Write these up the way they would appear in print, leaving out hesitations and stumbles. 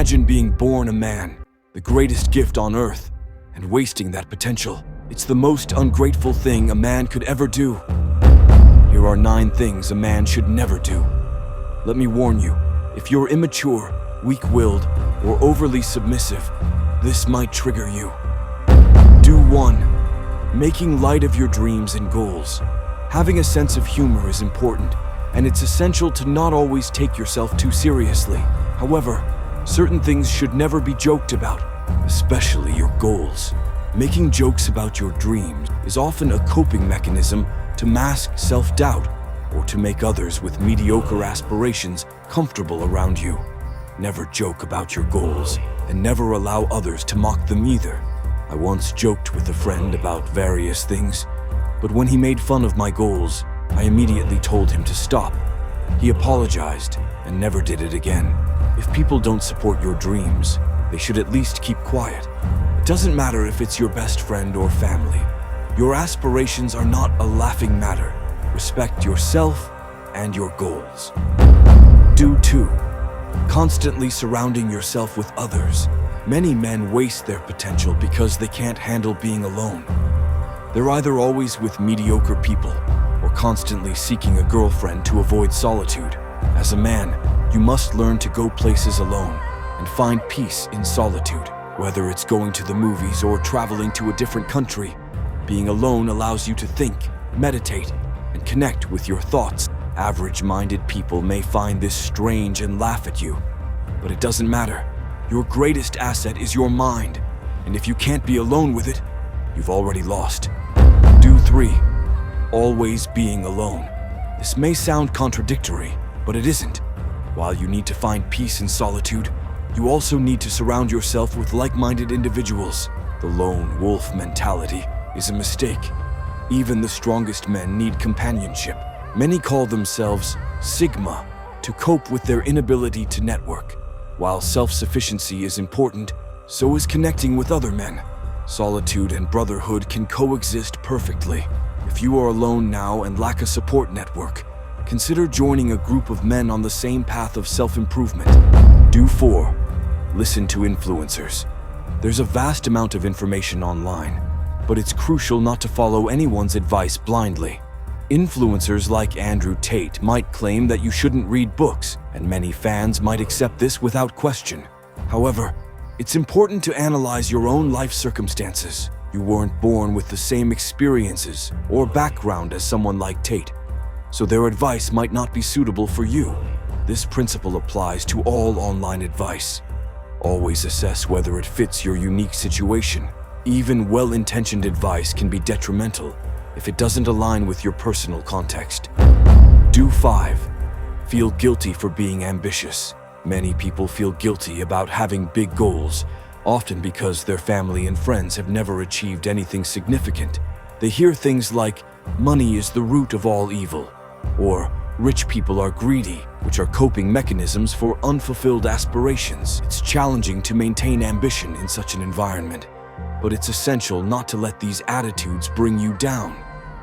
Imagine being born a man, the greatest gift on earth, and wasting that potential. It's the most ungrateful thing a man could ever do. Here are 9 things a man should never do. Let me warn you, if you're immature, weak-willed, or overly submissive, this might trigger you. Do 1. Making light of your dreams and goals. Having a sense of humor is important, and it's essential to not always take yourself too seriously. However, certain things should never be joked about, especially your goals. Making jokes about your dreams is often a coping mechanism to mask self-doubt or to make others with mediocre aspirations comfortable around you. Never joke about your goals, and never allow others to mock them either. I once joked with a friend about various things, but when he made fun of my goals, I immediately told him to stop. He apologized and never did it again. If people don't support your dreams, they should at least keep quiet. It doesn't matter if it's your best friend or family. Your aspirations are not a laughing matter. Respect yourself and your goals. Do 2. Constantly surrounding yourself with others. Many men waste their potential because they can't handle being alone. They're either always with mediocre people or constantly seeking a girlfriend to avoid solitude. As a man, you must learn to go places alone and find peace in solitude. Whether it's going to the movies or traveling to a different country, being alone allows you to think, meditate, and connect with your thoughts. Average-minded people may find this strange and laugh at you, but it doesn't matter. Your greatest asset is your mind, and if you can't be alone with it, you've already lost. Do 3. Always being alone. This may sound contradictory, but it isn't. While you need to find peace in solitude, you also need to surround yourself with like-minded individuals. The lone wolf mentality is a mistake. Even the strongest men need companionship. Many call themselves Sigma to cope with their inability to network. While self-sufficiency is important, so is connecting with other men. Solitude and brotherhood can coexist perfectly. If you are alone now and lack a support network, consider joining a group of men on the same path of self-improvement. Do 4. Listen to influencers. There's a vast amount of information online, but it's crucial not to follow anyone's advice blindly. Influencers like Andrew Tate might claim that you shouldn't read books, and many fans might accept this without question. However, it's important to analyze your own life circumstances. You weren't born with the same experiences or background as someone like Tate, so their advice might not be suitable for you. This principle applies to all online advice. Always assess whether it fits your unique situation. Even well-intentioned advice can be detrimental if it doesn't align with your personal context. Do 5. Feel guilty for being ambitious. Many people feel guilty about having big goals, often because their family and friends have never achieved anything significant. They hear things like, "Money is the root of all evil," or "Rich people are greedy," which are coping mechanisms for unfulfilled aspirations. It's challenging to maintain ambition in such an environment, but it's essential not to let these attitudes bring you down.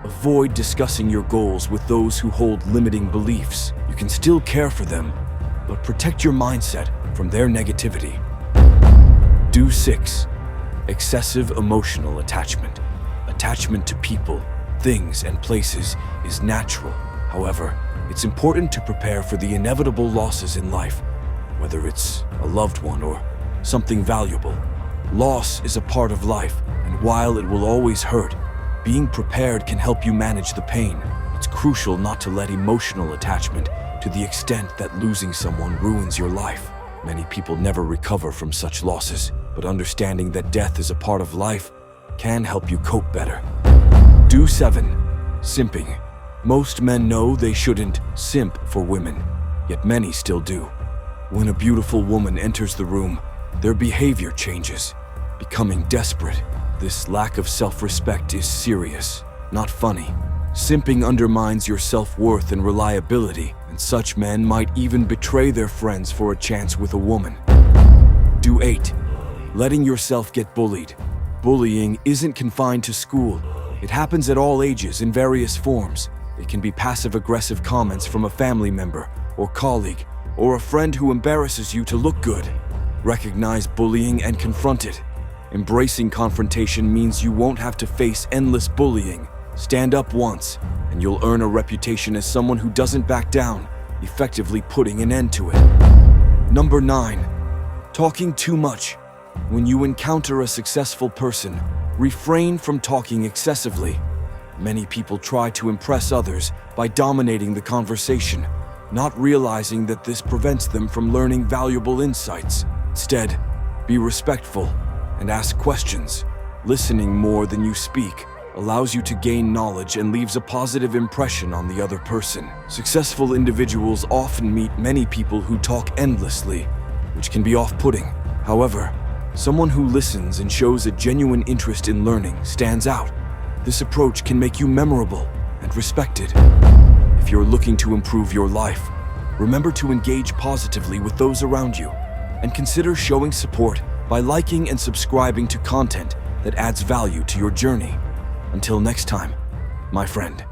Avoid discussing your goals with those who hold limiting beliefs. You can still care for them, but protect your mindset from their negativity. Do 6. Excessive emotional attachment. Attachment to people, things, and places is natural. However, it's important to prepare for the inevitable losses in life, whether it's a loved one or something valuable. Loss is a part of life, and while it will always hurt, being prepared can help you manage the pain. It's crucial not to let emotional attachment to the extent that losing someone ruins your life. Many people never recover from such losses, but understanding that death is a part of life can help you cope better. Do 7. Simping. Most men know they shouldn't simp for women, yet many still do. When a beautiful woman enters the room, their behavior changes, becoming desperate. This lack of self-respect is serious, not funny. Simping undermines your self-worth and reliability, and such men might even betray their friends for a chance with a woman. Do 8. Letting yourself get bullied. Bullying isn't confined to school. It happens at all ages in various forms. It can be passive-aggressive comments from a family member or colleague, or a friend who embarrasses you to look good. Recognize bullying and confront it. Embracing confrontation means you won't have to face endless bullying. Stand up once, and you'll earn a reputation as someone who doesn't back down, effectively putting an end to it. Number 9. Talking too much. When you encounter a successful person, refrain from talking excessively. Many people try to impress others by dominating the conversation, not realizing that this prevents them from learning valuable insights. Instead, be respectful and ask questions. Listening more than you speak allows you to gain knowledge and leaves a positive impression on the other person. Successful individuals often meet many people who talk endlessly, which can be off-putting. However, someone who listens and shows a genuine interest in learning stands out. This approach can make you memorable and respected. If you're looking to improve your life, remember to engage positively with those around you, and consider showing support by liking and subscribing to content that adds value to your journey. Until next time, my friend.